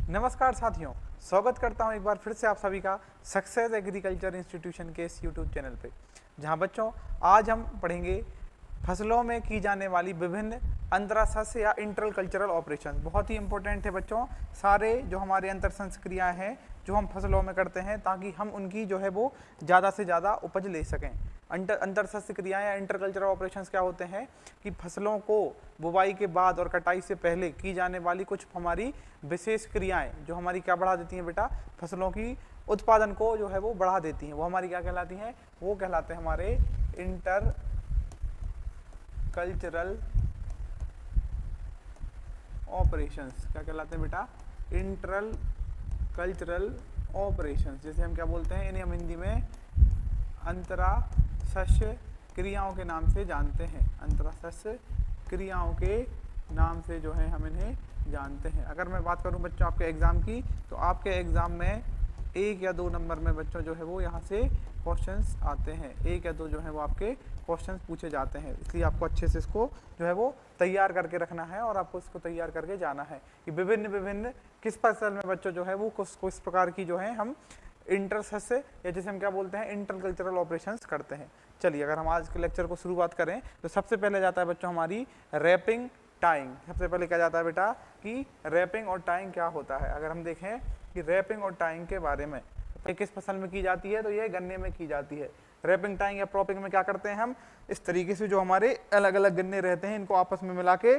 नमस्कार साथियों, स्वागत करता हूं एक बार फिर से आप सभी का सक्सेस एग्रीकल्चर इंस्टीट्यूशन के इस यूट्यूब चैनल पे, जहां बच्चों आज हम पढ़ेंगे फसलों में की जाने वाली विभिन्न अंतराशस्य या इंटर कल्चरल ऑपरेशन। बहुत ही इंपॉर्टेंट है बच्चों, सारे जो हमारे अंतर संस्क्रियाएँ हैं जो हम फसलों में करते हैं ताकि हम उनकी जो है वो ज़्यादा से ज़्यादा उपज ले सकें। अंतर सस्य क्रियाएँ या इंटर कल्चरल ऑपरेशंस क्या होते हैं कि फसलों को बुवाई के बाद और कटाई से पहले की जाने वाली कुछ हमारी विशेष क्रियाएं जो हमारी क्या बढ़ा देती हैं बेटा, फसलों की उत्पादन को जो है वो बढ़ा देती हैं। वो हमारी क्या कहलाती हैं? वो कहलाते हैं हमारे इंटर कल्चरल ऑपरेशंस। क्या कहलाते हैं बेटा? Inter cultural operations. जैसे हम क्या बोलते हैं, इन्हें हम हिंदी में अंतराशस्य क्रियाओं के नाम से जानते हैं। अंतराशस्य क्रियाओं के नाम से जो है हम इन्हें जानते हैं। अगर मैं बात करूं बच्चों आपके एग्जाम की, तो आपके एग्जाम में 1 या 2 नंबर में बच्चों जो है वो यहाँ से क्वेश्चंस आते हैं। 1 या 2 जो है वो आपके क्वेश्चंस पूछे जाते हैं, इसलिए आपको अच्छे से इसको जो है वो तैयार करके रखना है और आपको इसको तैयार करके जाना है कि विभिन्न किस फसल में बच्चों जो है वो किस प्रकार की जो है हम इंटर सस्य या जैसे हम क्या बोलते हैं इंटर कल्चरल ऑपरेशंस करते हैं। चलिए अगर हम आज के लेक्चर को शुरुआत करें तो सबसे पहले जाता है बच्चों हमारी रैपिंग टाइंग। सबसे पहले क्या जाता है बेटा कि रैपिंग और टाइंग क्या होता है। अगर हम देखें कि रैपिंग और टाइंग के बारे में, ये किस फसल में की जाती है, तो ये गन्ने में की जाती है। रैपिंग टाइंग या प्रॉपिंग में क्या करते हैं हम, इस तरीके से जो हमारे अलग अलग गन्ने रहते हैं इनको आपस में मिला के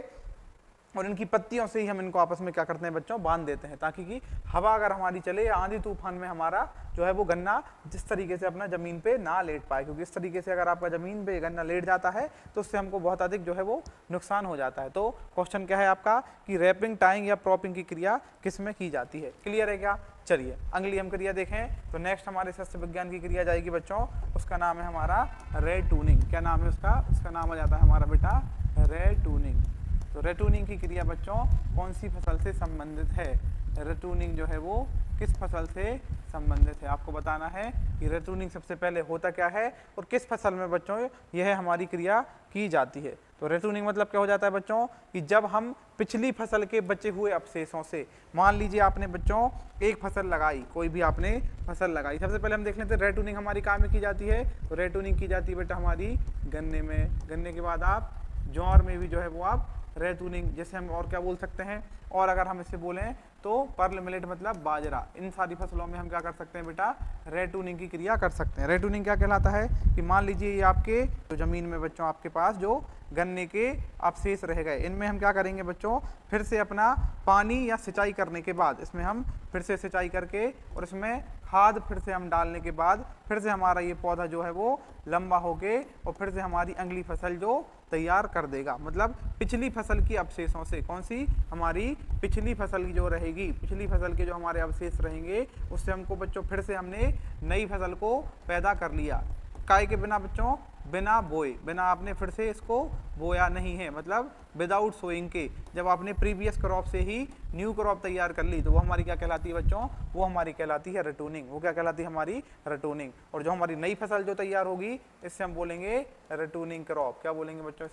और इनकी पत्तियों से ही हम इनको आपस में क्या करते हैं बच्चों, बांध देते हैं, ताकि कि हवा अगर हमारी चले या आंधी तूफान में हमारा जो है वो गन्ना जिस तरीके से अपना जमीन पे ना लेट पाए। क्योंकि इस तरीके से अगर आपका जमीन पे गन्ना लेट जाता है तो उससे हमको बहुत अधिक जो है वो नुकसान हो जाता है। तो क्वेश्चन क्या है आपका कि रैपिंग टाइंग या प्रॉपिंग की क्रिया किस में की जाती है। क्लियर है क्या? चलिए अगली हम क्रिया देखें तो नेक्स्ट हमारे सस्य विज्ञान की क्रिया जाएगी बच्चों, उसका नाम है हमारा रेटूनिंग। क्या नाम है उसका? उसका नाम आ जाता है हमारा बेटा रेटूनिंग। तो रेटूनिंग की क्रिया बच्चों कौन सी फसल से संबंधित है? रेटूनिंग जो है वो किस फसल से संबंधित है, आपको बताना है कि रेटूनिंग सबसे पहले होता क्या है और किस फसल में बच्चों यह हमारी क्रिया की जाती है। तो रेटूनिंग मतलब क्या हो जाता है बच्चों कि जब हम पिछली फसल के बचे हुए अवशेषों से, मान लीजिए आपने बच्चों एक फसल लगाई, कोई भी आपने फसल लगाई, सबसे पहले हम देख लेते हैं रेटूनिंग हमारी कहाँ में की जाती है। तो रेटूनिंग की जाती है बेटा हमारी गन्ने में। गन्ने के बाद आप ज्वार में भी जो है वो आप रेटूनिंग, जैसे हम और क्या बोल सकते हैं, और अगर हम इसे बोलें तो पर्ल मिलेट मतलब बाजरा, इन सारी फसलों में हम क्या कर सकते हैं बेटा, रेटूनिंग की क्रिया कर सकते हैं। रेटूनिंग क्या कहलाता है कि मान लीजिए ये आपके जो जमीन में बच्चों आपके पास जो गन्ने के अवशेष रह गए, इनमें हम क्या करेंगे बच्चों, फिर से अपना पानी या सिंचाई करने के बाद इसमें हम फिर से सिंचाई करके और इसमें खाद फिर से हम डालने के बाद फिर से हमारा ये पौधा जो है वो लंबा होके और फिर से हमारी अगली फसल जो तैयार कर देगा। मतलब पिछली फसल की अवशेषों से, कौन सी हमारी पिछली फसल की जो रहेगी, पिछली फसल के जो हमारे अवशेष रहेंगे उससे हमको बच्चों फिर से हमने नई फसल को पैदा कर लिया। काय के बिना बच्चों, बिना बोए, बिना आपने फिर से इसको बोया नहीं है, मतलब विदाउट सोइंग के, जब आपने प्रीवियस क्रॉप से ही न्यू क्रॉप तैयार कर ली तो वो हमारी क्या कहलाती है बच्चों, वो हमारी कहलाती है रेटूनिंग। वो क्या कहलाती है हमारी रेटूनिंग। और जो हमारी नई फसल जो तैयार होगी इससे हम बोलेंगे रेटूनिंग क्रॉप। क्या बोलेंगे बच्चों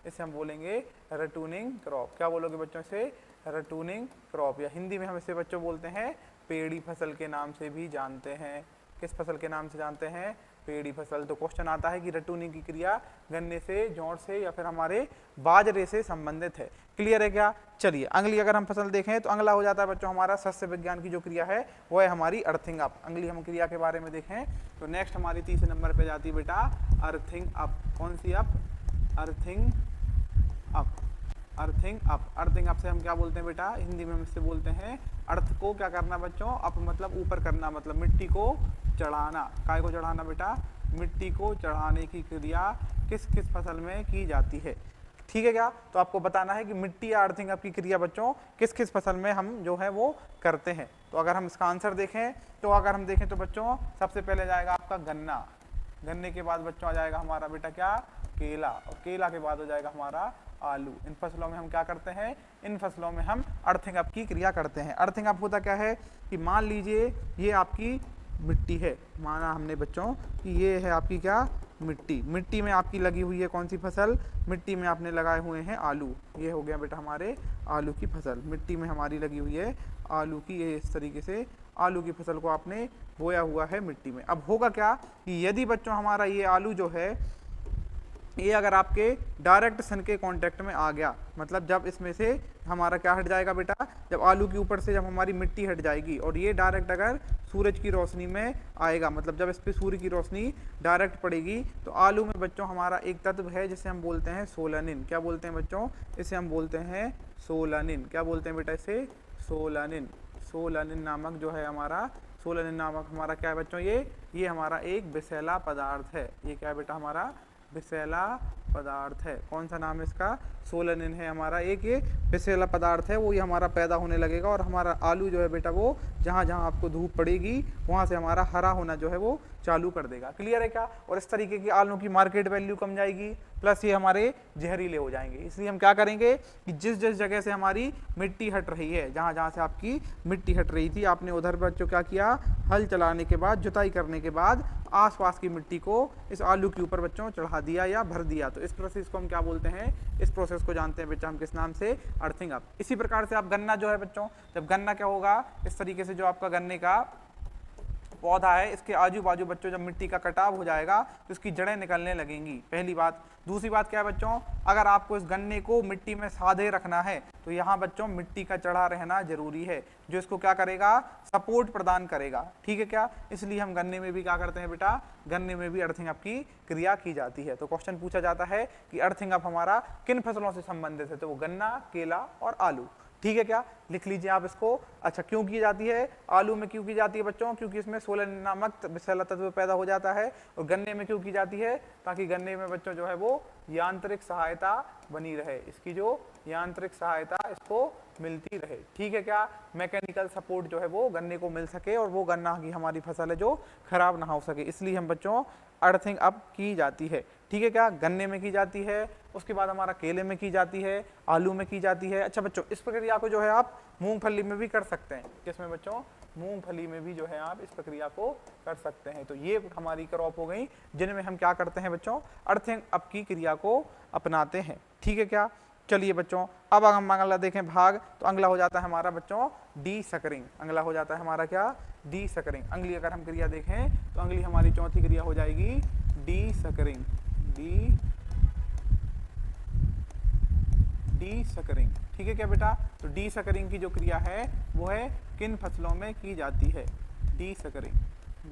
इसे हम बोलेंगे रेटूनिंग क्रॉप। क्या बोलोगे बच्चों से? रेटूनिंग क्रॉप, या हिंदी में हम इसे बच्चों बोलते हैं पेड़ी फसल के नाम से भी जानते हैं। किस फसल के नाम से जानते हैं? पेड़ी फसल। तो क्वेश्चन आता है कि रेटूनिंग की क्रिया गन्ने से, जौं से या फिर हमारे बाजरे से संबंधित है। क्लियर है क्या? चलिए अगली अगर हम फसल देखें तो अगला हो जाता है बच्चों हमारा सस्य विज्ञान की जो क्रिया है वो है हमारी अर्थिंग अप। अगली हम क्रिया के बारे में देखें तो नेक्स्ट हमारी तीसरे नंबर पे जाती है बेटा अर्थिंग अप। कौन सी up? Earthing up. Earthing up. Earthing up से हम क्या बोलते हैं बेटा, हिंदी में हम इससे बोलते हैं अर्थ को क्या करना बच्चों, अप मतलब ऊपर करना, मतलब मिट्टी को चढ़ाना। काय को चढ़ाना बेटा? मिट्टी को चढ़ाने की क्रिया किस किस फसल में की जाती है। ठीक है क्या? तो आपको बताना है कि मिट्टी या अर्थिंग अप की क्रिया बच्चों किस किस फसल में हम जो है वो करते हैं। तो अगर हम इसका आंसर देखें तो अगर हम देखें तो बच्चों सबसे पहले जाएगा आपका गन्ना, गन्ने के बाद बच्चों आ जाएगा हमारा बेटा क्या, केला, और केला के बाद हो जाएगा हमारा आलू। इन फसलों में हम क्या करते हैं, इन फसलों में हम अर्थिंग अप की क्रिया करते हैं। अर्थिंग अप होता क्या है कि मान लीजिए ये आपकी मिट्टी है, माना हमने बच्चों कि ये है आपकी क्या मिट्टी, मिट्टी में आपकी लगी हुई है कौन सी फसल, मिट्टी में आपने लगाए हुए हैं आलू, ये हो गया बेटा हमारे आलू की फसल, मिट्टी में हमारी लगी हुई है आलू की, ये इस तरीके से आलू की फसल को आपने बोया हुआ है मिट्टी में। अब होगा क्या कि यदि बच्चों हमारा ये आलू जो है ये अगर आपके डायरेक्ट सन के कांटेक्ट में आ गया, मतलब जब इसमें से हमारा क्या हट जाएगा बेटा, जब आलू के ऊपर से जब हमारी मिट्टी हट जाएगी और ये डायरेक्ट अगर सूरज की रोशनी में आएगा, मतलब जब इस पे सूर्य की रोशनी डायरेक्ट पड़ेगी, तो आलू में बच्चों हमारा एक तत्व है जिसे हम बोलते हैं सोलानिन। क्या बोलते हैं बच्चों, इसे हम बोलते हैं सोलानिन। क्या बोलते हैं बेटा इसे, सोलानिन। सोलानिन नामक जो है हमारा, सोलानिन नामक हमारा क्या है बच्चों, ये हमारा एक विषैला पदार्थ है। ये क्या है बेटा हमारा, विषैला पदार्थ है। कौन सा नाम है इसका, सोलानिन है हमारा, एक ये विषैला पदार्थ है, वो ये हमारा पैदा होने लगेगा और हमारा आलू जो है बेटा वो जहाँ जहाँ आपको धूप पड़ेगी वहाँ से हमारा हरा होना जो है वो चालू कर देगा। क्लियर है क्या। और इस तरीके की आलू की मार्केट वैल्यू कम जाएगी, प्लस ये हमारे जहरीले हो जाएंगे। इसलिए हम क्या करेंगे कि जिस जिस जगह से हमारी मिट्टी हट रही है, जहाँ जहाँ से आपकी मिट्टी हट रही थी, आपने उधर बच्चों क्या किया, हल चलाने के बाद, जुताई करने के बाद आसपास की मिट्टी को इस आलू के ऊपर बच्चों चढ़ा दिया या भर दिया। तो इस प्रोसेस को हम क्या बोलते हैं, इस प्रोसेस को जानते हैं बच्चा हम किस नाम से, अर्थिंग अप। इसी प्रकार से आप गन्ना जो है बच्चों, जब गन्ना क्या होगा, इस तरीके से जो आपका गन्ने का पौधा है, इसके आजू बाजू बच्चों जब मिट्टी का कटाव हो जाएगा तो इसकी जड़ें निकलने लगेंगी, पहली बात। दूसरी बात क्या है बच्चों, अगर आपको इस गन्ने को मिट्टी में साधे रखना है तो यहाँ बच्चों मिट्टी का चढ़ा रहना जरूरी है, जो इसको क्या करेगा, सपोर्ट प्रदान करेगा। ठीक है क्या। इसलिए हम गन्ने में भी क्या करते हैं बेटा, गन्ने में भी अर्थिंग अप की क्रिया की जाती है। तो क्वेश्चन पूछा जाता है कि अर्थिंग अप हमारा किन फसलों से संबंधित है, तो वो गन्ना, केला और आलू। ठीक है क्या, लिख लीजिए आप इसको। अच्छा, क्यों की जाती है, आलू में क्यों की जाती है बच्चों, क्योंकि इसमें सोलानिन नामक विषैला तत्व पैदा हो जाता है। और गन्ने में क्यों की जाती है, ताकि गन्ने में बच्चों जो है वो यांत्रिक सहायता बनी रहे, इसकी जो यांत्रिक सहायता इसको मिलती रहे। ठीक है क्या, मैकेनिकल सपोर्ट जो है वो गन्ने को मिल सके और वो गन्ना की हमारी फसल है जो खराब ना हो सके, इसलिए हम बच्चों अर्थिंग अप की जाती है। ठीक है क्या, गन्ने में की जाती है, उसके बाद हमारा केले में की जाती है, आलू में की जाती है। अच्छा बच्चों, इस प्रक्रिया को जो है आप मूंगफली में भी कर सकते हैं। किसमें बच्चों, मूंगफली में भी जो है आप इस प्रक्रिया को कर सकते हैं। तो ये हमारी क्रॉप हो गई जिनमें हम क्या करते हैं बच्चों, अर्थिंग अप की क्रिया को अपनाते हैं। ठीक है क्या। चलिए बच्चों, अब हम अगला देखें भाग, तो अगला हो जाता है हमारा बच्चों डी सकरिंग। अगला हो जाता है हमारा क्या, डी सकरिंग। अगली अगर हम क्रिया देखें तो अगली हमारी चौथी क्रिया हो जाएगी डी सकरिंग। D suckering. ठीक है क्या बेटा। तो डी सकरिंग की जो क्रिया है वो है किन फसलों में की जाती है, डी सकरिंग।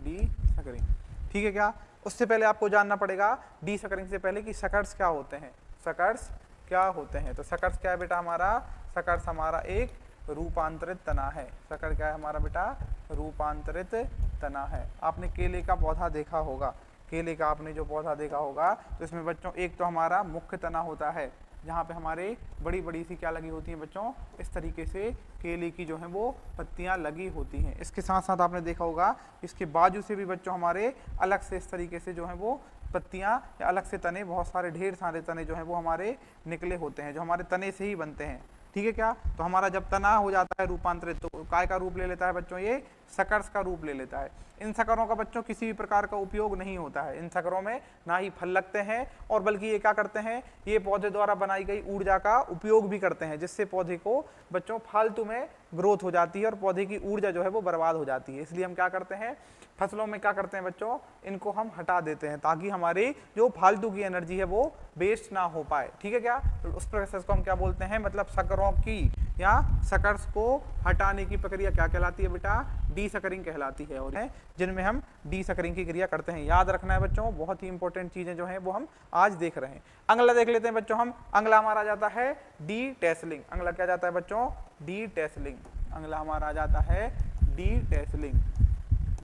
D suckering. ठीक है क्या। उससे पहले आपको जानना पड़ेगा डी सकरिंग से पहले कि सकर्स क्या होते हैं। सकर्स क्या होते हैं, तो सकर्स क्या है बेटा हमारा, सकर्स हमारा एक रूपांतरित तना है। सकर क्या है हमारा बेटा, रूपांतरित तना है। आपने केले का पौधा देखा होगा, केले का आपने जो पौधा देखा होगा, तो इसमें बच्चों एक तो हमारा मुख्य तना होता है जहाँ पे हमारे बड़ी बड़ी सी क्या लगी होती हैं बच्चों, इस तरीके से केले की जो है वो पत्तियां लगी होती हैं। इसके साथ साथ आपने देखा होगा इसके बाजू से भी बच्चों हमारे अलग से इस तरीके से जो है वो पत्तियां या अलग से तने, बहुत सारे ढेर सारे तने जो हैं वो हमारे निकले होते हैं, जो हमारे तने से ही बनते हैं। ठीक है क्या। तो हमारा जब तना हो जाता है रूपांतरित, तो काय का रूप ले लेता है बच्चों, ये सकर्स का रूप ले लेता है। इन सकरों का बच्चों किसी भी प्रकार का उपयोग नहीं होता है, इन सकरों में ना ही फल लगते हैं, और बल्कि ये क्या करते हैं, ये पौधे द्वारा बनाई गई ऊर्जा का उपयोग भी करते हैं, जिससे पौधे को बच्चों फालतू में ग्रोथ हो जाती है और पौधे की ऊर्जा जो है वो बर्बाद हो जाती है। इसलिए हम क्या करते हैं, फसलों में क्या करते हैं बच्चों, इनको हम हटा देते हैं ताकि हमारी जो फालतू की एनर्जी है वो वेस्ट ना हो पाए। ठीक है क्या। तो उस प्रोसेस को हम क्या बोलते हैं, मतलब सकरों की या सकर्स को हटाने की प्रक्रिया क्या कहलाती है बेटा, डी सकरिंग कहलाती है। और जिनमें हम डी सकरिंग की क्रिया करते हैं, याद रखना है बच्चों, बहुत ही इंपॉर्टेंट चीजें जो हैं वो हम आज देख रहे हैं। अगला देख लेते हैं बच्चों हम, अगला हमारा जाता है डी टेसलिंग। अगला क्या जाता है बच्चों, डी टेसलिंग। अगला हमारा जाता है डी टेसलिंग,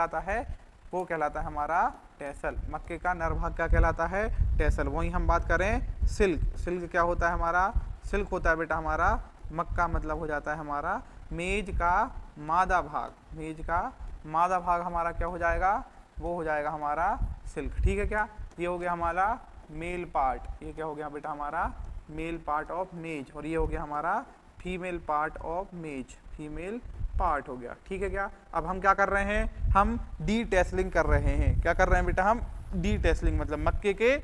आता है वो कहलाता है हमारा टेसल। मक्के का नर भाग क्या कहलाता है, टेसल। वही हम बात करें सिल्क, सिल्क क्या होता है हमारा, सिल्क होता है बेटा हमारा मक्का, मतलब हो जाता है हमारा मेज का मादा भाग। मेज का मादा भाग हमारा क्या हो जाएगा, वो हो जाएगा हमारा सिल्क। ठीक है क्या। ये हो गया हमारा मेल पार्ट, ये क्या हो गया बेटा हमारा मेल पार्ट ऑफ मेज, और ये हो गया हमारा फीमेल पार्ट ऑफ मेज, फीमेल पार्ट हो गया। ठीक है क्या। अब हम क्या कर रहे हैं, हम डी टेसलिंग कर रहे हैं। क्या कर रहे हैं बेटा, हम डीटेसलिंग मतलब मक्के के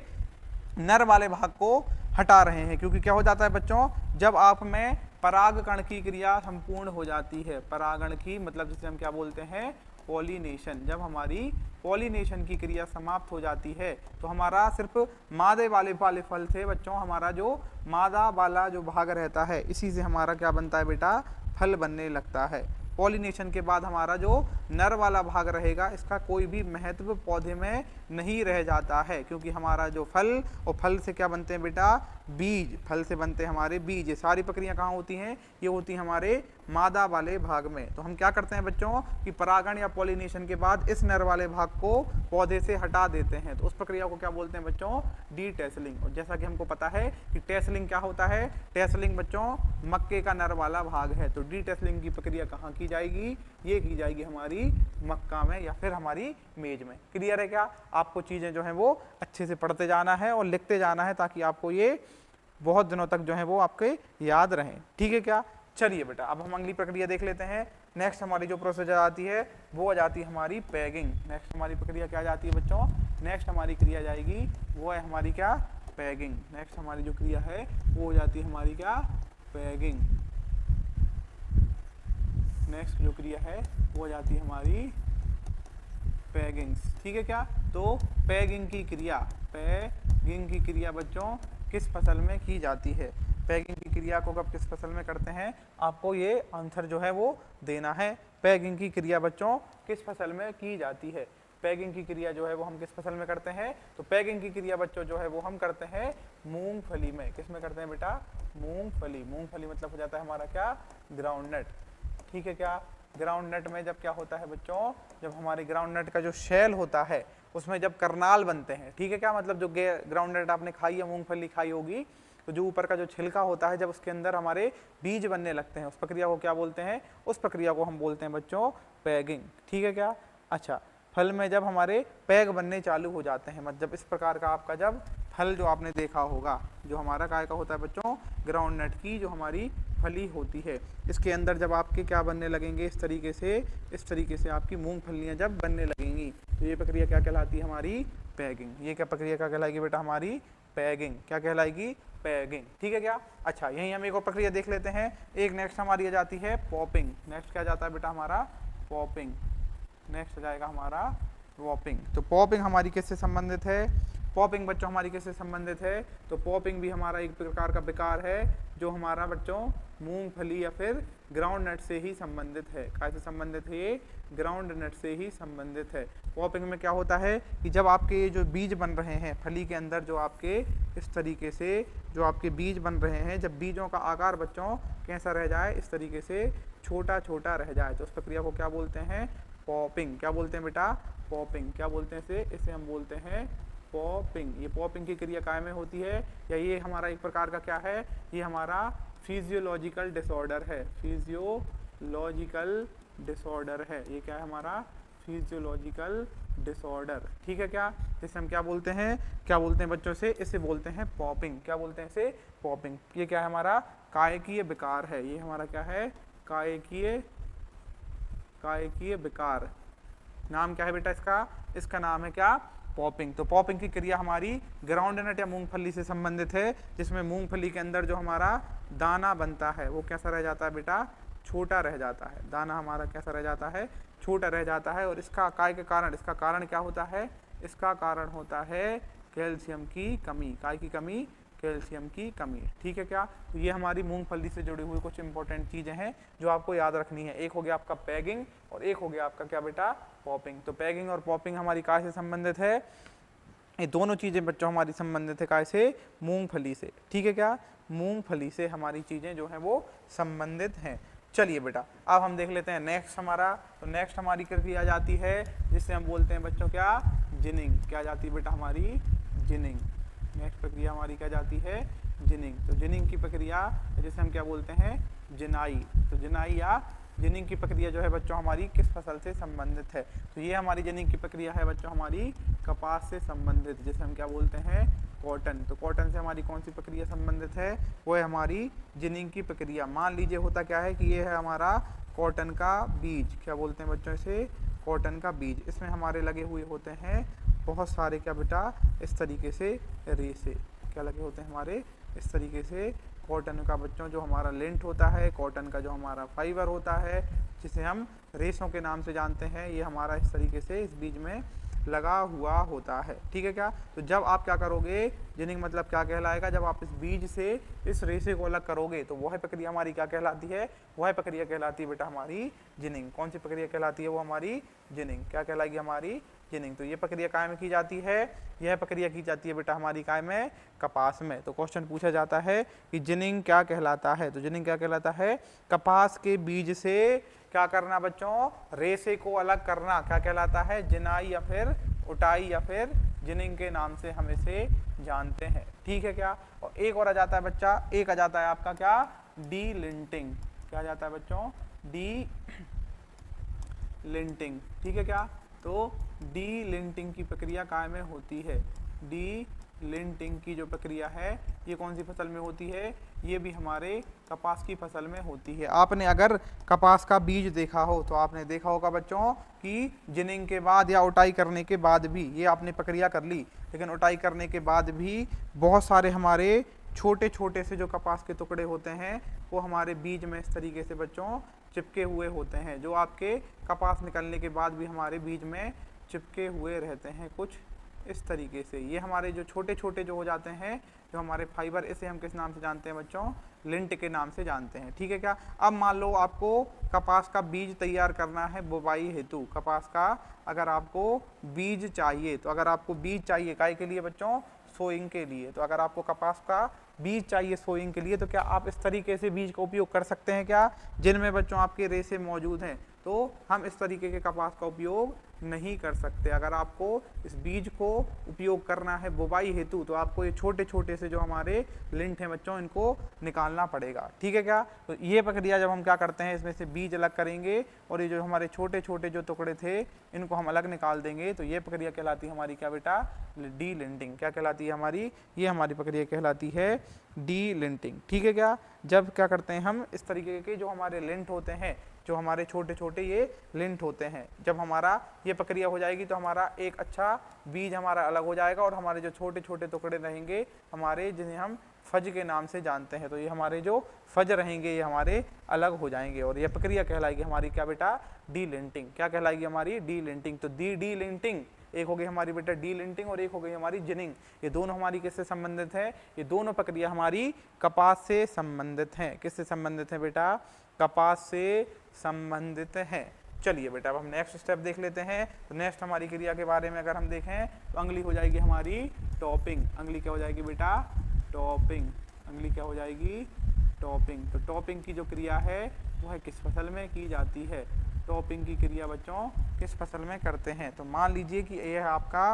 नर वाले भाग को हटा रहे हैं, क्योंकि क्या हो जाता है बच्चों, जब आप में परागकण की क्रिया संपूर्ण हो जाती है, परागण की मतलब जिसे हम क्या बोलते हैं, पॉलिनेशन, जब हमारी पॉलिनेशन की क्रिया समाप्त हो जाती है तो हमारा सिर्फ मादे वाले फल से बच्चों हमारा जो मादा वाला जो भाग रहता है इसी से हमारा क्या बनता है बेटा, फल बनने लगता है। पॉलिनेशन के बाद हमारा जो नर वाला भाग रहेगा इसका कोई भी महत्व पौधे में नहीं रह जाता है, क्योंकि हमारा जो फल, और फल से क्या बनते हैं बेटा, बीज, फल से बनते हैं हमारे बीज। ये सारी प्रक्रिया कहाँ होती हैं, ये होती हैं हमारे मादा वाले भाग में। तो हम क्या करते हैं बच्चों कि परागण या पॉलिनेशन के बाद इस नर वाले भाग को पौधे से हटा देते हैं, तो उस प्रक्रिया को क्या बोलते हैं बच्चों, डीटेसलिंग। और जैसा कि हमको पता है कि टेसलिंग क्या होता है, टेसलिंग बच्चों मक्के का नर वाला भाग है। तो डीटेसलिंग की प्रक्रिया कहाँ की जाएगी, ये की जाएगी हमारी मक्का में या फिर हमारी मेज में। क्लियर है क्या? आपको चीजें जो है वो अच्छे से पढ़ते जाना है और लिखते जाना है ताकि आपको ये बहुत दिनों तक जो है वो आपके याद रहें। ठीक है क्या? चलिए बेटा अब हम अगली प्रक्रिया देख लेते हैं। नेक्स्ट हमारी जो प्रोसीजर आती है वो आ जाती है हमारी पैगिंग। नेक्स्ट हमारी प्रक्रिया क्या जाती है बच्चों, नेक्स्ट हमारी क्रिया जाएगी वो है हमारी क्या, पैगिंग। नेक्स्ट हमारी जो क्रिया है वो हो जाती है हमारी क्या, पैगिंग। नेक्स्ट जो क्रिया है वो हो जाती है हमारी पैगिंग्स। ठीक है क्या? तो पैगिंग की क्रिया बच्चों किस फसल में की जाती है, पैगिंग की क्रिया को कब किस फसल में करते हैं, आपको ये आंसर जो है वो देना है। पैगिंग की क्रिया बच्चों किस फसल में की जाती है, पैगिंग की क्रिया जो है वो हम किस फसल में करते हैं, तो पैगिंग की क्रिया बच्चों जो है वो हम करते हैं मूंगफली में। किस में करते हैं बेटा, मूंगफली। मूंगफली मतलब हो जाता है हमारा क्या, ग्राउंड नट। ठीक है क्या? ग्राउंड नट में जब क्या होता है बच्चों, जब हमारे ग्राउंड नट का जो शेल होता है उसमें जब करनाल बनते हैं, ठीक है क्या, मतलब जो ग्राउंड नट आपने खाई है, मूंगफली खाई होगी, तो जो ऊपर का जो छिलका होता है जब उसके अंदर हमारे बीज बनने लगते हैं उस प्रक्रिया को क्या बोलते हैं, उस प्रक्रिया को हम बोलते हैं बच्चों पैगिंग। ठीक है क्या? अच्छा, फल में जब हमारे पैग बनने चालू हो जाते हैं, मतलब इस प्रकार का आपका जब फल जो आपने देखा होगा, जो हमारा काय का होता है बच्चों, ग्राउंड नट की जो हमारी फली होती है, इसके अंदर जब आपके क्या बनने लगेंगे, इस तरीके से आपकी मूंगफलियां जब बनने लगेंगी, तो ये प्रक्रिया क्या कहलाती है, हमारी पैगिंग। ये क्या प्रक्रिया क्या कहलाएगी बेटा, हमारी पैगिंग। क्या कहलाएगी, पैगिंग। ठीक है क्या? अच्छा, यहीं हम एक और प्रक्रिया देख लेते हैं। एक नेक्स्ट हमारी आ जाती है पॉपिंग। नेक्स्ट क्या जाता है बेटा हमारा, पॉपिंग। नेक्स्ट जाएगा हमारा पॉपिंग। तो पॉपिंग हमारी किससे संबंधित है, पॉपिंग बच्चों हमारी किससे संबंधित है, तो पॉपिंग भी हमारा एक प्रकार का विकार है जो हमारा बच्चों मूंगफली या फिर ग्राउंड नट से ही संबंधित है। कैसे संबंधित है, ये ग्राउंड नट से ही संबंधित है। पॉपिंग में क्या होता है कि जब आपके ये जो बीज बन रहे हैं फली के अंदर, जो आपके इस तरीके से जो आपके बीज बन रहे हैं, जब बीजों का आकार बच्चों कैसा रह जाए, इस तरीके से छोटा छोटा रह जाए, तो उस प्रक्रिया को क्या बोलते हैं, पॉपिंग। क्या बोलते हैं बेटा, पॉपिंग। क्या बोलते हैं इसे हम बोलते हैं पॉपिंग। ये पॉपिंग की क्रिया काय में होती है, या ये हमारा एक प्रकार का क्या है, ये हमारा फिजियोलॉजिकल डिसऑर्डर है। फिजियोलॉजिकल डिसऑर्डर है, ये क्या है हमारा, फिजियोलॉजिकल डिसऑर्डर। ठीक है क्या? जिसे हम क्या बोलते हैं बच्चों से, इसे बोलते हैं पॉपिंग। क्या बोलते हैं इसे, पॉपिंग। ये क्या है हमारा, कायकीय विकार है। ये हमारा क्या है, कायकीय विकार। नाम क्या है बेटा इसका नाम है क्या, पॉपिंग। तो पॉपिंग की क्रिया हमारी ग्राउंड नट या मूंगफली से संबंधित है, जिसमें मूंगफली के अंदर जो हमारा दाना बनता है वो कैसा रह जाता है बेटा, छोटा रह जाता है। दाना हमारा कैसा रह जाता है, छोटा रह जाता है। और इसका काय के कारण, इसका कारण क्या होता है, इसका कारण होता है कैल्शियम की कमी। काय की कमी, कैल्शियम की कमी। ठीक है क्या? तो ये हमारी मूंगफली से जुड़ी हुई कुछ इंपॉर्टेंट चीज़ें हैं जो आपको याद रखनी है। एक हो गया आपका पैगिंग और एक हो गया आपका क्या बेटा, पॉपिंग। तो पैगिंग और पॉपिंग हमारी काय से संबंधित है, ये दोनों चीज़ें बच्चों हमारी संबंधित है काय से, मूंगफली से। ठीक है क्या? मूंगफली से हमारी चीज़ें जो हैं वो संबंधित हैं। चलिए बेटा अब हम देख लेते हैं नेक्स्ट हमारा। तो नेक्स्ट हमारी क्रिया जाती है जिससे हम बोलते हैं बच्चों क्या, जिनिंग। क्या जाती है बेटा हमारी, जिनिंग। नेक्स्ट प्रक्रिया हमारी क्या जाती है, जिनिंग। तो जिनिंग की प्रक्रिया जिसे हम क्या बोलते हैं, जिनाई। तो जिनाई या जिनिंग की प्रक्रिया जो है बच्चों हमारी किस फसल से संबंधित है, तो ये हमारी जिनिंग की प्रक्रिया है बच्चों हमारी कपास से संबंधित, जिसे हम क्या बोलते हैं, कॉटन। तो कॉटन से हमारी कौन सी प्रक्रिया संबंधित है, वो है हमारी जिनिंग की प्रक्रिया। मान लीजिए होता क्या है कि ये है हमारा कॉटन का बीज। क्या बोलते हैं बच्चों इसे, कॉटन का बीज। इसमें हमारे लगे हुए होते हैं बहुत सारे क्या बेटा इस तरीके से रेसे क्या लगे होते हैं हमारे इस तरीके से। कॉटन का बच्चों जो हमारा लिंट होता है, कॉटन का जो हमारा फाइबर होता है जिसे हम रेशों के नाम से जानते हैं, ये हमारा इस तरीके से इस बीज में लगा हुआ होता है। ठीक है क्या? तो जब आप क्या करोगे, जिनिंग मतलब क्या कहलाएगा, जब आप इस बीज से इस रेशे को अलग करोगे तो वह प्रक्रिया हमारी क्या कहलाती है, वह प्रक्रिया कहलाती है बेटा हमारी जिनिंग। कौन सी प्रक्रिया कहलाती है, वो हमारी जिनिंग। क्या कहलाएगी, हमारी जिनिंग। तो ये प्रक्रिया काय में की जाती है, यह प्रक्रिया की जाती है बेटा हमारी काय में, कपास में। तो क्वेश्चन पूछा जाता है कि जिनिंग क्या कहलाता है, तो जिनिंग क्या कहलाता है, कपास के बीज से क्या करना बच्चों, रेशे को अलग करना क्या कहलाता है, जिनाई या फिर उटाई या फिर जिनिंग के नाम से हम इसे जानते हैं। ठीक है क्या? और एक और आ जाता है बच्चा, एक आ जाता है आपका क्या, डी लिंटिंग। क्या आ जाता है बच्चों, डी लिंटिंग। ठीक है क्या? तो डी लिंटिंग की प्रक्रिया काय में होती है, डी लिंटिंग की जो प्रक्रिया है ये कौन सी फसल में होती है, ये भी हमारे कपास की फसल में होती है। आपने अगर कपास का बीज देखा हो तो आपने देखा होगा बच्चों कि जिनिंग के बाद या उटाई करने के बाद भी, ये आपने प्रक्रिया कर ली, लेकिन उटाई करने के बाद भी बहुत सारे हमारे छोटे छोटे से जो कपास के टुकड़े होते हैं वो हमारे बीज में इस तरीके से बच्चों चिपके हुए होते हैं, जो आपके कपास निकलने के बाद भी हमारे बीज में चिपके हुए रहते हैं कुछ इस तरीके से। ये हमारे जो छोटे छोटे जो हो जाते हैं, जो हमारे फाइबर, इसे हम किस नाम से जानते हैं बच्चों, लिंट के नाम से जानते हैं। ठीक है क्या? अब मान लो आपको कपास का बीज तैयार करना है बुवाई हेतु, कपास का अगर आपको बीज चाहिए, तो अगर आपको बीज चाहिए काय के लिए बच्चों, सोइंग के लिए, तो अगर आपको कपास का बीज चाहिए सोइंग के लिए, तो क्या आप इस तरीके से बीज का उपयोग कर सकते हैं क्या, जिनमें बच्चों आपके रेशे मौजूद हैं? तो हम इस तरीके के कपास का उपयोग नहीं कर सकते। अगर आपको इस बीज को उपयोग करना है बुवाई हेतु, तो आपको ये छोटे छोटे से जो हमारे लिंट हैं बच्चों, इनको निकालना पड़ेगा। ठीक है क्या? तो ये प्रक्रिया जब हम क्या करते हैं, इसमें से बीज अलग करेंगे और ये जो हमारे छोटे छोटे जो टुकड़े थे इनको हम अलग निकाल देंगे, तो ये प्रक्रिया कहलाती है हमारी क्या बेटा, डी लिंटिंग। क्या कहलाती है हमारी, ये हमारी प्रक्रिया कहलाती है डी लिंटिंग। ठीक है क्या? जब क्या करते हैं हम, इस तरीके के जो हमारे लिंट होते हैं, जो हमारे छोटे छोटे ये लिंट होते हैं, जब हमारा ये प्रक्रिया हो जाएगी तो हमारा एक अच्छा बीज हमारा अलग हो जाएगा और हमारे जो छोटे छोटे टुकड़े रहेंगे हमारे, जिन्हें हम फज के नाम से जानते हैं, तो ये हमारे जो फज रहेंगे ये हमारे अलग हो जाएंगे और यह प्रक्रिया कहलाएगी हमारी क्या बेटा, डी लिंटिंग। क्या कहलाएगी हमारी, डी लिंटिंग। तो डी लिंटिंग एक हो गई हमारी बेटा डी लिंटिंग और एक हो गई हमारी जिनिंग। ये दोनों हमारी किससे संबंधित है, ये दोनों प्रक्रिया हमारी कपास से संबंधित हैं। किससे संबंधित है बेटा, कपास से संबंधित हैं। चलिए बेटा अब हम नेक्स्ट स्टेप देख लेते हैं। तो नेक्स्ट हमारी क्रिया के बारे में अगर हम देखें तो अगली हो जाएगी हमारी टॉपिंग। अगली क्या हो जाएगी बेटा, टॉपिंग। अगली क्या हो जाएगी, टॉपिंग। तो टॉपिंग की जो क्रिया है वो है किस फसल में की जाती है, टॉपिंग की क्रिया बच्चों किस फसल में करते हैं। तो मान लीजिए कि यह है आपका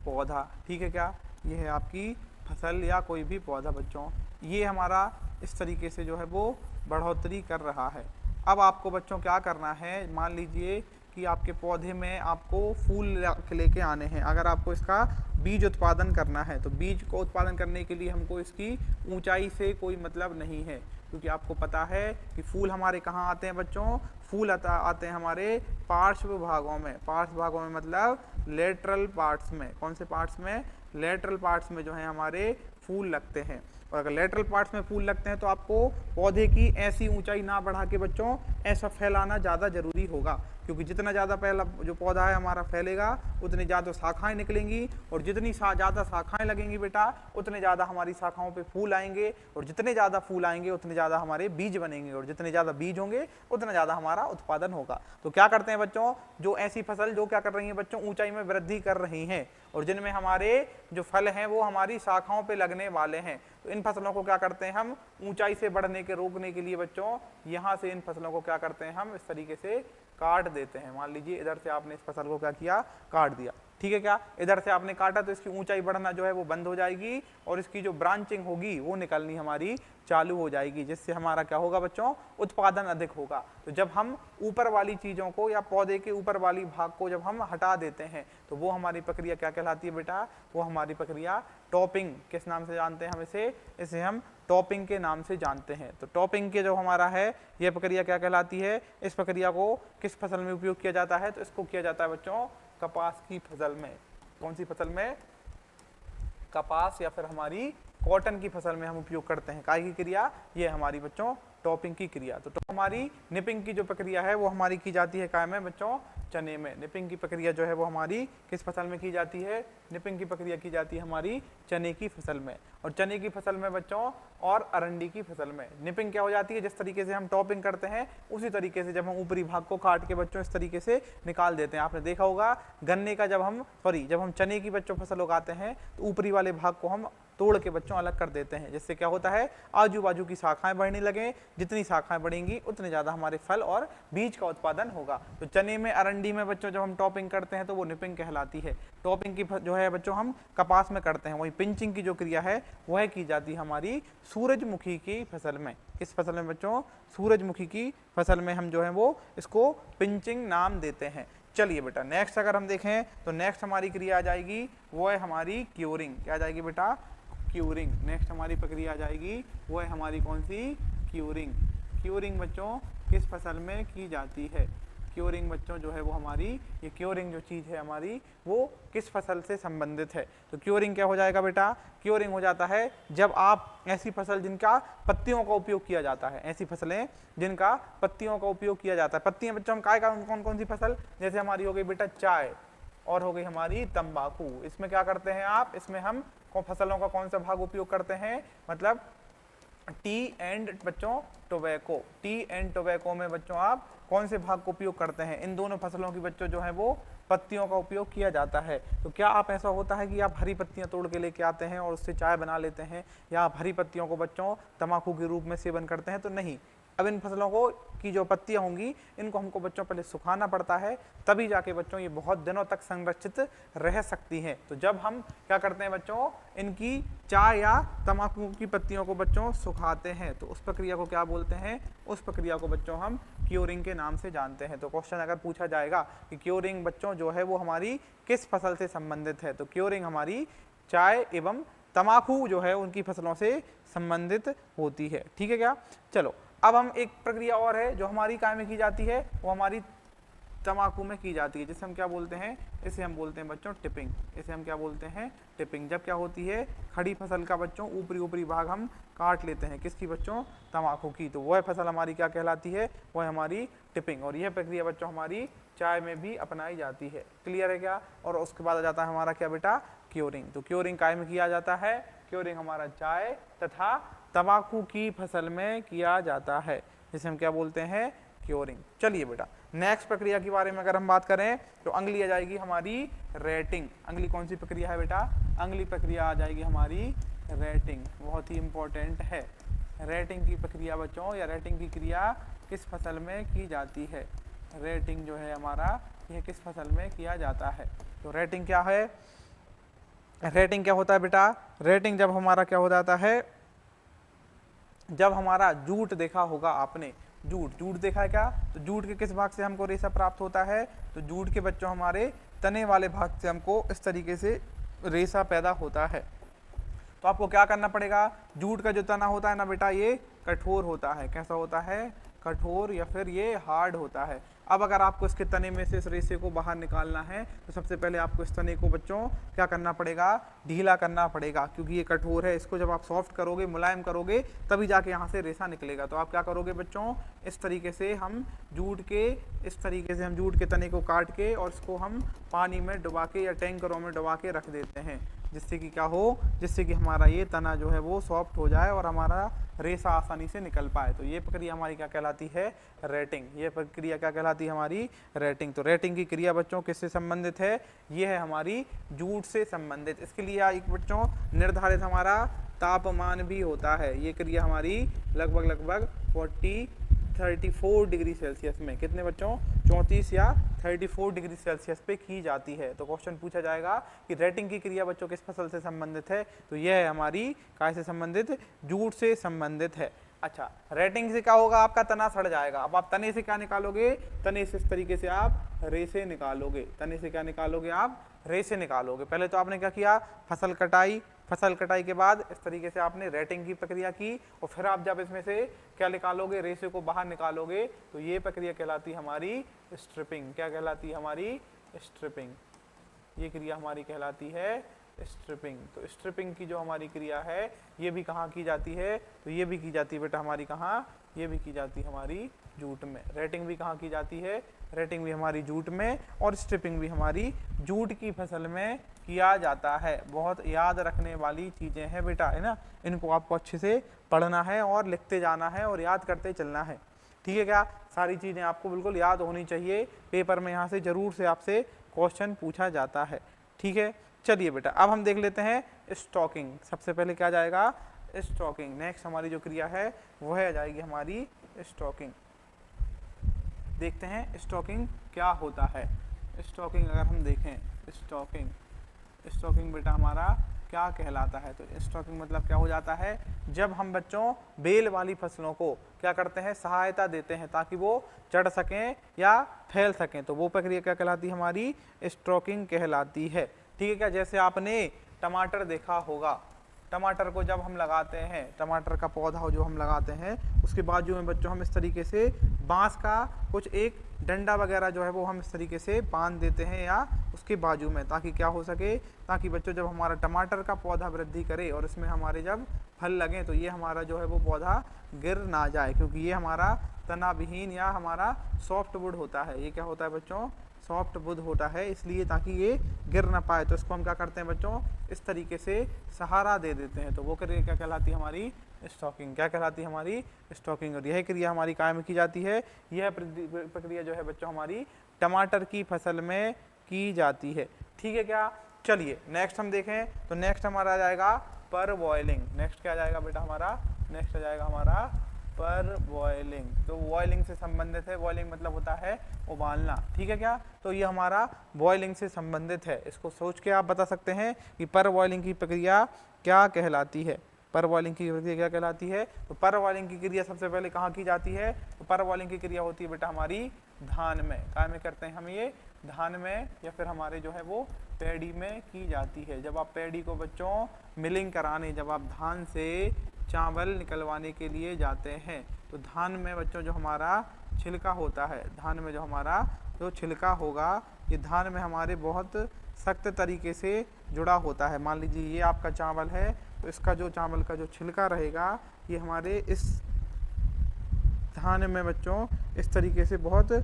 पौधा, ठीक है क्या, यह है आपकी फसल या कोई भी पौधा बच्चों, ये हमारा इस तरीके से जो है वो बढ़ोतरी कर रहा है। अब आपको बच्चों क्या करना है, मान लीजिए कि आपके पौधे में आपको फूल लेके आने हैं। अगर आपको इसका बीज उत्पादन करना है तो बीज को उत्पादन करने के लिए हमको इसकी ऊंचाई से कोई मतलब नहीं है, क्योंकि आपको पता है कि फूल हमारे कहाँ आते हैं बच्चों, फूल आते हैं हमारे पार्श्व भागों में। पार्श्व भागों में मतलब लेटरल पार्ट्स में। कौन से पार्ट्स में, लेटरल पार्ट्स में जो है हमारे फूल लगते हैं। और अगर लेटरल पार्ट्स में फूल लगते हैं तो आपको पौधे की ऐसी ऊंचाई ना बढ़ा के बच्चों ऐसा फैलाना ज़्यादा जरूरी होगा, क्योंकि जितना ज़्यादा पहला जो पौधा है हमारा फैलेगा उतनी ज़्यादा शाखाएं निकलेंगी और जितनी ज़्यादा शाखाएं लगेंगी बेटा उतने ज़्यादा हमारी शाखाओं पे फूल आएंगे और जितने ज़्यादा फूल आएंगे उतने ज़्यादा हमारे बीज बनेंगे और जितने ज़्यादा बीज होंगे उतना ज़्यादा हमारा उत्पादन होगा। तो क्या करते हैं बच्चों, जो ऐसी फसल जो क्या कर रही है बच्चों, ऊंचाई में वृद्धि कर रही हैं और जिनमें हमारे जो फल हैं वो हमारी शाखाओं पे लगने वाले हैं, तो इन फसलों को क्या करते हैं हम ऊंचाई से बढ़ने के रोकने के लिए बच्चों यहाँ से इन फसलों को क्या करते हैं हम इस तरीके से काट देते हैं। मान लीजिए इधर से आपने इस फसल को क्या किया, काट दिया, ठीक है क्या, इधर से आपने काटा तो इसकी ऊंचाई बढ़ना जो है वो बंद हो जाएगी और इसकी जो ब्रांचिंग होगी वो निकलनी हमारी चालू हो जाएगी, जिससे हमारा क्या होगा बच्चों, उत्पादन अधिक होगा। तो जब हम ऊपर वाली चीज़ों को या पौधे के ऊपर वाली भाग को जब हम हटा देते हैं तो वो हमारी प्रक्रिया क्या कहलाती है बेटा, वो हमारी प्रक्रिया टॉपिंग। किस नाम से जानते हैं हम इसे हम टॉपिंग के नाम से जानते हैं। तो टॉपिंग के जो हमारा है यह प्रक्रिया क्या कहलाती है, इस प्रक्रिया को किस फसल में उपयोग किया जाता है, तो इसको किया जाता है बच्चों कपास की फसल में, कौन सी फसल में, कपास या फिर हमारी कॉटन की फसल में हम उपयोग करते हैं। काय की क्रिया, ये हमारी बच्चों टॉपिंग की क्रिया। तो हमारी निपिंग की जो प्रक्रिया है वो हमारी की जाती है काय में बच्चों, चने में। निपिंग की प्रक्रिया जो है वो हमारी किस फसल में की जाती है, निपिंग की प्रक्रिया की जाती है हमारी चने की फसल में। और चने की फसल में बच्चों और अरंडी की फसल में निपिंग क्या हो जाती है, जिस तरीके से हम टॉपिंग करते हैं उसी तरीके से जब हम ऊपरी भाग को काट के बच्चों इस तरीके से निकाल देते हैं। आपने देखा होगा गन्ने का जब हम चने की बच्चों फसल उगाते हैं तो ऊपरी वाले भाग को हम तोड़ के बच्चों अलग कर देते हैं, जिससे क्या होता है आजू बाजू की शाखाएं बढ़ने लगे। जितनी शाखाएं बढ़ेंगी उतने ज्यादा हमारे फल और बीज का उत्पादन होगा। तो चने में अरंडी में बच्चों जब हम टॉपिंग करते हैं तो वो निपिंग कहलाती है। टॉपिंग की जो है बच्चों हम कपास में करते हैं। वही पिंचिंग की जो क्रिया है वह की जाती है हमारी सूरजमुखी की फसल में। किस फसल में बच्चों, सूरजमुखी की फसल में हम जो है वो इसको पिंचिंग नाम देते हैं। चलिए बेटा नेक्स्ट अगर हम देखें तो नेक्स्ट हमारी क्रिया आ जाएगी वो है हमारी क्यूरिंग। क्या आ जाएगी बेटा, क्यूरिंग। नेक्स्ट हमारी प्रक्रिया आ जाएगी वो है हमारी कौन सी, क्यूरिंग। क्यूरिंग बच्चों किस फसल में की जाती है, क्यूरिंग बच्चों जो है वो हमारी, ये क्यूरिंग जो चीज़ है हमारी वो किस फसल से संबंधित है। तो क्यूरिंग क्या हो जाएगा बेटा, क्यूरिंग हो जाता है जब आप ऐसी फसल जिनका पत्तियों का उपयोग किया जाता है, ऐसी फसलें जिनका पत्तियों का उपयोग किया जाता है। पत्तियां बच्चों हम काय का कौन कौन सी फसल, जैसे हमारी हो गई बेटा चाय और हो गई हमारी तंबाकू। इसमें क्या करते हैं आप, इसमें हम फसलों का कौन सा भाग उपयोग करते हैं, मतलब टी एंड बच्चों टोबैको। टी एंड टोबैको में बच्चों आप कौन से भाग को उपयोग करते हैं, इन दोनों फसलों की बच्चों जो है वो पत्तियों का उपयोग किया जाता है। तो क्या आप ऐसा होता है कि आप हरी पत्तियां तोड़ के लेके आते हैं और उससे चाय बना लेते हैं, या आप हरी पत्तियों को बच्चों तंबाकू के रूप में सेवन करते हैं, तो नहीं। अब इन फसलों को की जो पत्तियां होंगी इनको हमको बच्चों पहले सुखाना पड़ता है, तभी जाके बच्चों ये बहुत दिनों तक संरक्षित रह सकती हैं। तो जब हम क्या करते हैं बच्चों, इनकी चाय या तंबाकू की पत्तियों को बच्चों सुखाते हैं, तो उस प्रक्रिया को क्या बोलते हैं, उस प्रक्रिया को बच्चों हम क्यूरिंग के नाम से जानते हैं। तो क्वेश्चन अगर पूछा जाएगा कि क्यूरिंग बच्चों जो है वो हमारी किस फसल से संबंधित है, तो क्यूरिंग हमारी चाय एवं तंबाकू जो है उनकी फसलों से संबंधित होती है। ठीक है क्या, चलो अब हम एक प्रक्रिया और है जो हमारी काय में की जाती है, वो हमारी तंबाकू में की जाती है, जिसे हम क्या बोलते हैं, इसे हम बोलते हैं बच्चों टिपिंग। इसे हम क्या बोलते हैं, टिपिंग। जब क्या होती है, खड़ी फसल का बच्चों ऊपरी भाग हम काट लेते हैं, किसकी बच्चों, तंबाकू की, तो वह फसल हमारी क्या कहलाती है, वह हमारी टिपिंग। और यह प्रक्रिया बच्चों हमारी चाय में भी अपनाई जाती है। क्लियर है क्या। और उसके बाद आ जाता है हमारा क्या बेटा, क्यूरिंग। तो क्यूरिंग काय में किया जाता है, क्यूरिंग हमारा चाय तथा तंबाकू की फसल में किया जाता है, जिसे हम क्या बोलते हैं, क्यूरिंग। चलिए बेटा नेक्स्ट प्रक्रिया के बारे में अगर हम बात करें तो अगली आ जाएगी हमारी रेटिंग। अगली कौन सी प्रक्रिया है बेटा, अगली प्रक्रिया आ जाएगी हमारी रेटिंग, बहुत ही इंपॉर्टेंट है। रेटिंग की प्रक्रिया बच्चों या रेटिंग की क्रिया किस फसल में की जाती है, रेटिंग जो है हमारा यह किस फसल में किया जाता है। तो रेटिंग क्या है, रेटिंग क्या होता है बेटा, रेटिंग जब हमारा क्या हो जाता है, जब हमारा जूट देखा होगा आपने, जूट देखा है क्या, तो जूट के किस भाग से हमको रेशा प्राप्त होता है, तो जूट के बच्चों हमारे तने वाले भाग से हमको इस तरीके से रेशा पैदा होता है। तो आपको क्या करना पड़ेगा, जूट का जो तना होता है ना बेटा ये कठोर होता है, कैसा होता है, कठोर या फिर ये हार्ड होता है। अब अगर आपको इसके तने में से इस रेशे को बाहर निकालना है तो सबसे पहले आपको इस तने को बच्चों क्या करना पड़ेगा, ढीला करना पड़ेगा, क्योंकि ये कठोर है। इसको जब आप सॉफ्ट करोगे, मुलायम करोगे, तभी जाके यहाँ से रेशा निकलेगा। तो आप क्या करोगे बच्चों, इस तरीके से हम जूट के तने को काट के और इसको हम पानी में डुबा के या टैंकरों में डुबा के रख देते हैं, जिससे कि क्या हो, जिससे कि हमारा ये तना जो है वो सॉफ्ट हो जाए और हमारा रेशा आसानी से निकल पाए। तो ये प्रक्रिया हमारी क्या कहलाती है, रेटिंग। ये प्रक्रिया क्या कहलाती है, हमारी रेटिंग। तो रेटिंग की क्रिया बच्चों किससे संबंधित है, ये है हमारी जूट से संबंधित। इसके लिए एक बच्चों निर्धारित हमारा तापमान भी होता है। ये क्रिया हमारी लगभग 34 डिग्री सेल्सियस में, कितने बच्चों, 34 या 34 डिग्री सेल्सियस पे की जाती है। तो क्वेश्चन पूछा जाएगा कि रेटिंग की क्रिया बच्चों किस फसल से संबंधित है, तो यह है हमारी काय से संबंधित, जूट से संबंधित है। अच्छा, रेटिंग से क्या होगा, आपका तना सड़ जाएगा। अब आप तने से क्या निकालोगे, तने से इस तरीके से आप रेशे निकालोगे, तने से क्या निकालोगे, आप रेशे निकालोगे। पहले तो आपने क्या किया, फसल कटाई के बाद इस तरीके से आपने रेटिंग की प्रक्रिया की, और फिर आप जब इसमें से क्या निकालोगे, रेशे को बाहर निकालोगे, तो ये प्रक्रिया कहलाती है हमारी स्ट्रिपिंग। क्या कहलाती है हमारी, स्ट्रिपिंग। ये क्रिया हमारी कहलाती है स्ट्रिपिंग। तो स्ट्रिपिंग की जो हमारी क्रिया है ये भी कहाँ की जाती है, तो ये भी की जाती है बेटा हमारी कहाँ, ये भी की जाती है हमारी जूट में। रेटिंग भी कहाँ की जाती है, रेटिंग भी हमारी जूट में, और स्ट्रिपिंग भी हमारी जूट की फसल में किया जाता है। बहुत याद रखने वाली चीज़ें हैं बेटा, है ना, इनको आपको अच्छे से पढ़ना है और लिखते जाना है और याद करते चलना है। ठीक है क्या, सारी चीज़ें आपको बिल्कुल याद होनी चाहिए, पेपर में यहाँ से ज़रूर से आपसे क्वेश्चन पूछा जाता है। ठीक है, चलिए बेटा अब हम देख लेते हैं स्टॉकिंग। सबसे पहले क्या जाएगा, स्टॉकिंग। नेक्स्ट हमारी जो क्रिया है वह आ जाएगी हमारी स्टॉकिंग। देखते हैं स्टॉकिंग क्या होता है। स्टॉकिंग अगर हम देखें, स्टॉकिंग बेटा हमारा क्या कहलाता है, तो स्टॉकिंग मतलब क्या हो जाता है, जब हम बच्चों बेल वाली फसलों को क्या करते हैं, सहायता देते हैं ताकि वो चढ़ सकें या फैल सकें, तो वो प्रक्रिया क्या कहलाती है, हमारी स्टॉकिंग कहलाती है। ठीक है क्या, जैसे आपने टमाटर देखा होगा, टमाटर को जब हम लगाते हैं, टमाटर का पौधा जो हम लगाते हैं उसके बाजू में बच्चों हम इस तरीके से बांस का कुछ एक डंडा वगैरह जो है वो हम इस तरीके से बांध देते हैं या उसके बाजू में, ताकि क्या हो सके, ताकि बच्चों जब हमारा टमाटर का पौधा वृद्धि करे और इसमें हमारे जब फल लगें तो ये हमारा जो है वो पौधा गिर ना जाए, क्योंकि ये हमारा तना विहीन या हमारा सॉफ्ट वुड होता है। ये क्या होता है बच्चों, सॉफ्ट वुड होता है, इसलिए ताकि ये गिर ना पाए तो इसको हम क्या करते हैं बच्चों, इस तरीके से सहारा दे देते हैं। तो वो क्रिया क्या कहलाती है, हमारी स्टॉकिंग। क्या कहलाती है, हमारी स्टॉकिंग। और यह क्रिया हमारी काय में की जाती है, यह प्रक्रिया जो है बच्चों हमारी टमाटर की फसल में की जाती है। ठीक है क्या, चलिए नेक्स्ट हम देखें, तो नेक्स्ट हमारा आ जाएगा पर बॉइलिंग। नेक्स्ट क्या आ जाएगा बेटा हमारा, नेक्स्ट आ जाएगा हमारा पर बॉइलिंग। तो बॉइलिंग से संबंधित है, बॉइलिंग मतलब होता है उबालना। ठीक है क्या, तो ये हमारा बॉइलिंग से संबंधित है। इसको सोच के आप बता सकते हैं कि पर बॉइलिंग की प्रक्रिया क्या कहलाती है। पर बॉइलिंग की प्रक्रिया क्या कहलाती है, तो पर बॉइलिंग की क्रिया सबसे पहले कहाँ की जाती है, तो पर बॉइलिंग की क्रिया होती है बेटा हमारी धान में। काय में करते हैं हम ये, धान में या फिर हमारे जो है वो पैडी में की जाती है। जब आप पैडी को बच्चों मिलिंग कराने, जब आप धान से चावल निकलवाने के लिए जाते हैं, तो धान में बच्चों जो हमारा छिलका होता है, धान में जो हमारा जो छिलका होगा, ये धान में हमारे बहुत सख्त तरीके से जुड़ा होता है। मान लीजिए ये आपका चावल है, तो इसका जो चावल का जो छिलका रहेगा ये हमारे इस धान में बच्चों इस तरीके से बहुत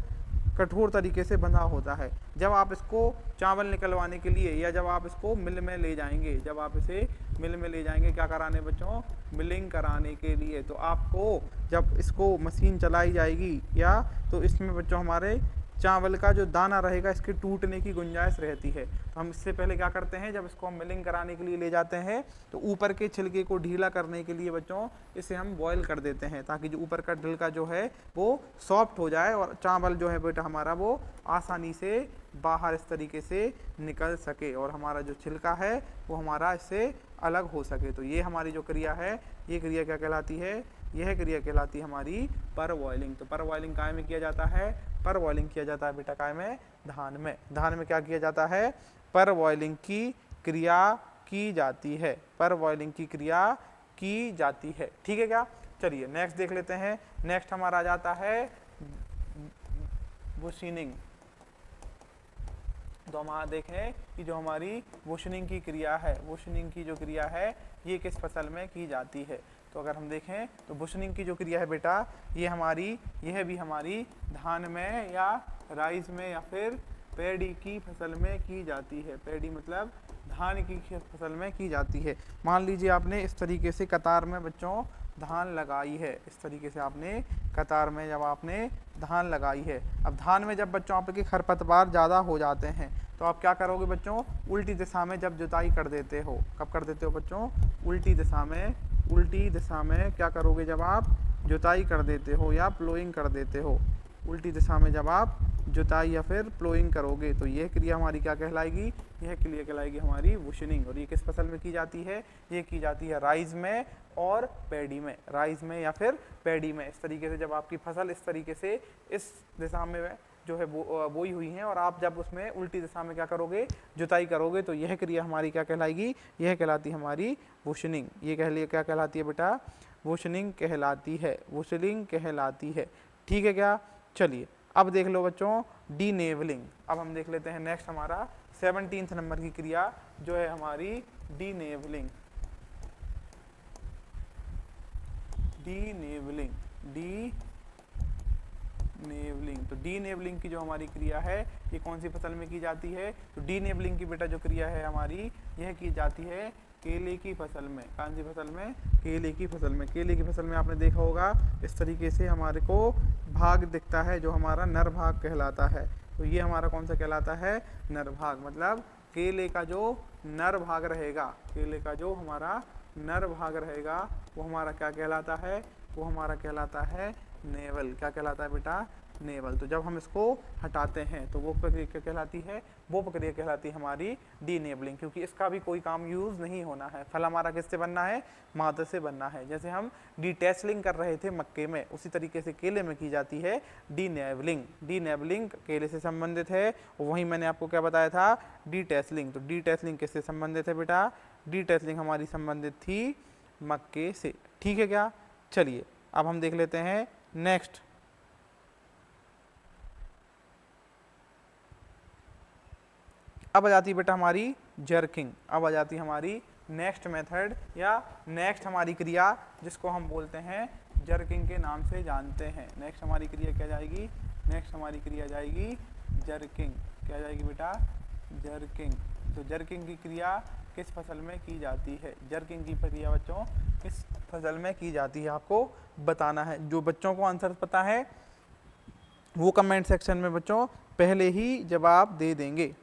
कठोर तरीके से बंधा होता है। जब आप इसको चावल निकलवाने के लिए या जब आप इसको मिल में ले जाएंगे, जब आप इसे मिल में ले जाएंगे क्या कराने बच्चों, मिलिंग कराने के लिए, तो आपको जब इसको मशीन चलाई जाएगी या तो इसमें बच्चों हमारे चावल का जो दाना रहेगा इसके टूटने की गुंजाइश रहती है। तो हम इससे पहले क्या करते हैं, जब इसको हम मिलिंग कराने के लिए ले जाते हैं तो ऊपर के छिलके को ढीला करने के लिए बच्चों इसे हम बॉईल कर देते हैं, ताकि जो ऊपर का छिलका जो है वो सॉफ्ट हो जाए और चावल जो है बेटा हमारा वो आसानी से बाहर इस तरीके से निकल सके और हमारा जो छिलका है वो हमारा इससे अलग हो सके। तो ये हमारी जो क्रिया है, ये क्रिया क्या कहलाती है, यह क्रिया कहलाती है हमारी पर बॉइलिंग। तो पर बॉइलिंग काय में किया जाता है, पर बॉइलिंग किया जाता है बेटा काय में, धान में। धान में क्या किया जाता है, पर बॉइलिंग की क्रिया की जाती है, पर बॉइलिंग की क्रिया की जाती है। ठीक है क्या, चलिए नेक्स्ट देख लेते हैं। नेक्स्ट हमारा आ जाता है बुशनिंग। तो हम देखें कि जो हमारी बुशनिंग की क्रिया है, बुशनिंग की जो क्रिया है ये किस फसल में की जाती है। तो अगर हम देखें तो बुशनिंग की जो क्रिया है बेटा यह भी हमारी धान में या राइस में या फिर पैडी की फसल में की जाती है। पैडी मतलब धान की फसल में की जाती है। मान लीजिए आपने इस तरीके से कतार में बच्चों धान लगाई है, इस तरीके से आपने कतार में जब आपने धान लगाई है। अब धान में जब बच्चों आपके खरपतवार ज़्यादा हो जाते हैं तो आप क्या करोगे बच्चों, उल्टी दिशा में जब जुताई कर देते हो, कब कर देते हो बच्चों, उल्टी दिशा में। उल्टी दिशा में क्या करोगे, जब आप जुताई कर देते हो या प्लोइंग कर देते हो, उल्टी दिशा में जब आप जुताई या फिर प्लोइंग करोगे तो यह क्रिया हमारी क्या कहलाएगी, यह क्रिया कहलाएगी हमारी बुशनिंग। और ये किस फसल में की जाती है, ये की जाती है राइस में और पैडी में, राइस में या फिर पैडी में। इस तरीके से जब आपकी फसल इस तरीके से इस दिशा में जो है बोई हुई है और आप जब उसमें उल्टी दिशा में क्या करोगे, जुताई करोगे, तो यह क्रिया हमारी क्या कहलाएगी, यह कहलाती है हमारी बुशनिंग। ये क्या कहलाती है बेटा, बुशनिंग कहलाती है, बुशनिंग कहलाती है। ठीक है क्या, चलिए अब देख लो बच्चों डीनेवलिंग। अब हम देख लेते हैं नेक्स्ट हमारा 17 नंबर की क्रिया जो है हमारी डीनेबलिंग। डीनेबलिंग तो डीनेबलिंग की जो हमारी क्रिया है ये कौन सी फसल में की जाती है? तो डीनेबलिंग की बेटा जो क्रिया है हमारी यह की जाती है केले की फसल में। कौन सी फसल में? केले की फसल में। केले की फसल में आपने देखा होगा इस तरीके से हमारे को भाग दिखता है जो हमारा नर भाग कहलाता है। तो ये हमारा कौन सा कहलाता है? नर भाग। मतलब केले का जो नर भाग रहेगा, केले का जो हमारा नर भाग रहेगा वो हमारा क्या कहलाता है? वो हमारा कहलाता है नेवल। क्या कहलाता है बेटा? नेवल। तो जब हम इसको हटाते हैं तो वो प्रक्रिया क्या कहलाती है? वो प्रक्रिया कहलाती है हमारी डीनेबलिंग, क्योंकि इसका भी कोई काम यूज नहीं होना है। फल हमारा किससे बनना है? मादा से बनना है। जैसे हम डीटेसलिंग कर रहे थे मक्के में, उसी तरीके से केले में की जाती है डीनेबलिंग। डीनेबलिंग केले से संबंधित है। वहीं मैंने आपको क्या बताया था? डीटेसलिंग। तो डीटेसलिंग किससे संबंधित है बेटा? डीटेसलिंग हमारी संबंधित थी मक्के से। ठीक है क्या? चलिए अब हम देख लेते हैं नेक्स्ट। अब आ जाती है बेटा हमारी जर्किंग। अब आ जाती है हमारी नेक्स्ट मेथड या नेक्स्ट हमारी क्रिया जिसको हम बोलते हैं जर्किंग के नाम से जानते हैं। नेक्स्ट हमारी क्रिया क्या जाएगी? नेक्स्ट हमारी क्रिया जाएगी जर्किंग। क्या जाएगी बेटा? जर्किंग। तो जर्किंग की क्रिया किस फसल में की जाती है? जर्किंग की क्रिया बच्चों किस फसल में की जाती है आपको बताना है। जो बच्चों को आंसर पता है वो कमेंट सेक्शन में बच्चों पहले ही जवाब दे देंगे।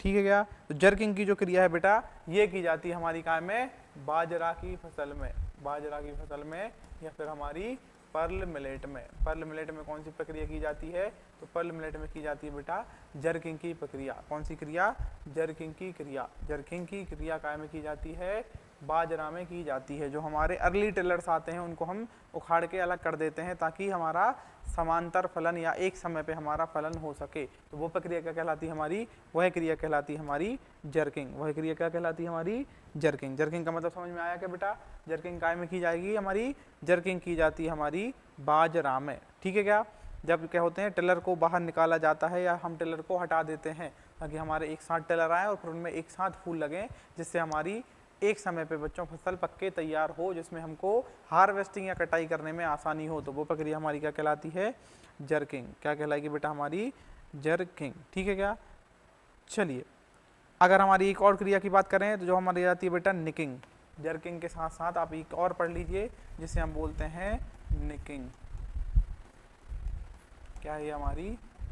ठीक है क्या? तो जर्किंग की जो क्रिया है बेटा ये की जाती है हमारी काय में? बाजरा की फसल में। बाजरा की फसल में या फिर हमारी पर्ल मिलेट में। पर्ल मिलेट में कौन सी प्रक्रिया की जाती है? तो पर्ल मिलेट में की जाती है बेटा जर्किंग की प्रक्रिया। कौन सी क्रिया? जर्किंग की क्रिया। जर्किंग की क्रिया काय में की जाती है? बाजरा में की जाती है। जो हमारे अर्ली टिलर्स आते हैं उनको हम उखाड़ के अलग कर देते हैं ताकि हमारा समांतर फलन या एक समय पे हमारा फलन हो सके। तो वो प्रक्रिया क्या कहलाती है हमारी? वह क्रिया कहलाती है हमारी जर्किंग। वह क्रिया क्या कहलाती है हमारी? जर्किंग। जर्किंग का मतलब समझ में आया क्या बेटा? जर्किंग काय में की जाएगी हमारी? जर्किंग की जाती है हमारी बाजरा में। ठीक है क्या? जब क्या होते हैं टिलर को बाहर निकाला जाता है या हम टिलर को हटा देते हैं ताकि हमारे एक साथ टिलर आए और फिर उनमें एक साथ फूल लगें, जिससे हमारी एक समय पे बच्चों फसल पक्के तैयार हो, जिसमें हमको हार्वेस्टिंग या कटाई करने में आसानी हो। तो वो प्रक्रिया हमारी क्या कहलाती है? जर्किंग। क्या कहलाएगी बेटा? हमारी जर्किंग। ठीक है क्या? चलिए अगर हमारी एक और क्रिया की बात करें तो जो हमारी आती है बेटा निकिंग। जर्किंग के साथ साथ आप एक और पढ़ लीजिए जिसे हम बोलते हैं निकिंग। क्या है हमारी?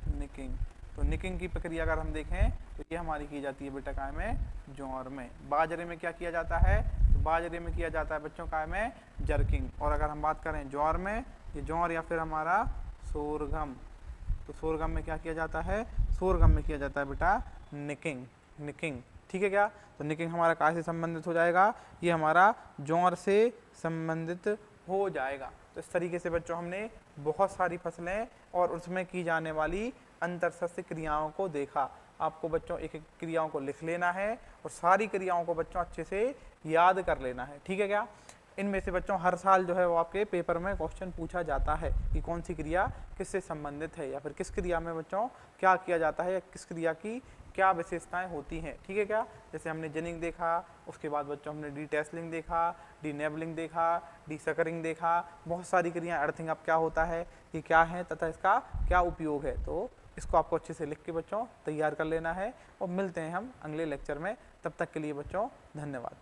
निकिंग। तो निकिंग की प्रक्रिया अगर हम देखें तो ये हमारी की जाती है बेटा काय में? ज्वार में। बाजरे में क्या किया जाता है? तो बाजरे में किया जाता है बच्चों काय में? जर्किंग। और अगर हम बात करें ज्वार में, ये ज्वार या फिर हमारा सोरगम, तो सोरगम में क्या किया जाता है? सोरगम में किया जाता है बेटा निकिंग। निकिंग। ठीक है क्या? तो निकिंग हमारा काय से संबंधित हो जाएगा? ये हमारा ज्वार से संबंधित हो जाएगा। तो इस तरीके से बच्चों हमने बहुत सारी फसलें और उसमें की जाने वाली अंतरसस्य क्रियाओं को देखा। आपको बच्चों एक एक क्रियाओं को लिख लेना है और सारी क्रियाओं को बच्चों अच्छे से याद कर लेना है। ठीक है क्या? इनमें से बच्चों हर साल जो है वो आपके पेपर में क्वेश्चन पूछा जाता है कि कौन सी क्रिया किससे संबंधित है या फिर किस क्रिया में बच्चों क्या किया जाता है या किस क्रिया की क्या विशेषताएं होती हैं। ठीक है क्या? जैसे हमने जेनिंग देखा, उसके बाद बच्चों हमने डीटेसलिंग देखा, डीनेबलिंग देखा, डीसकरिंग देखा, बहुत सारी क्रियाएं। अर्थिंग अप क्या होता है, ये क्या है तथा इसका क्या उपयोग है। तो इसको आपको अच्छे से लिख के बच्चों तैयार कर लेना है और मिलते हैं हम अगले लेक्चर में। तब तक के लिए बच्चों धन्यवाद।